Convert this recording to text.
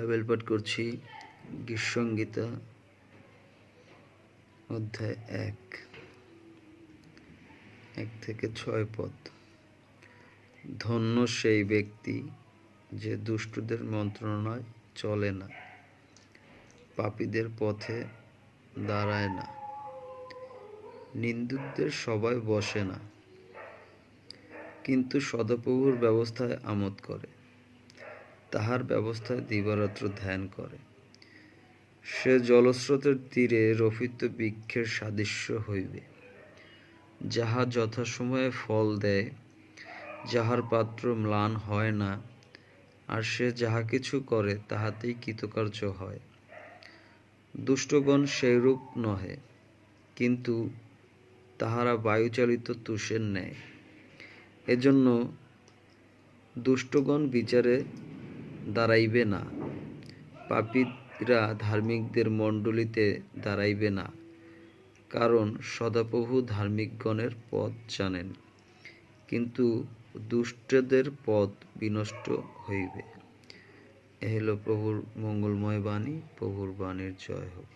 Bible পাঠ করছি গীতসংহিতা অধ্যায় 1 থেকে 6 পদ। ধন্য সেই ব্যক্তি যে দুষ্টদের মন্ত্রণায় চলে না, পাপীদের পথে দাঁড়ায় না, নিন্দুকদের সভায় বসে না, কিন্তু সদাপ্রভুর ব্যবস্থায় আমোদ করে, তাহার ব্যবস্থায় দিবারাত্র ধ্যান করে। সে জলস্রোতের তীরে রোপিত বৃক্ষের সাদৃশ্য হইবে, যাহা যথাসময়ে ফল দেয়, যাহার পাত্র ম্লান হয় না, আর সে যাহা কিছু করে তাহাতেই কৃতকার্য হয়। দুষ্টগণ সেইরূপ নহে, কিন্তু তাহারা বায়ুচালিত তুষের ন্যায়। এজন্য দুষ্টগণ বিচারে দাঁড়াইবে না, পাপীরা ধার্মিকদের মণ্ডলীতে দাঁড়াইবে না, কারণ সদাপ্রভু ধার্মিকগণের পথ জানেন, কিন্তু দুষ্টদের পথ বিনষ্ট হইবে। এ হলো প্রভুর মঙ্গলময় বাণী। প্রভুর বাণীর জয় হোক।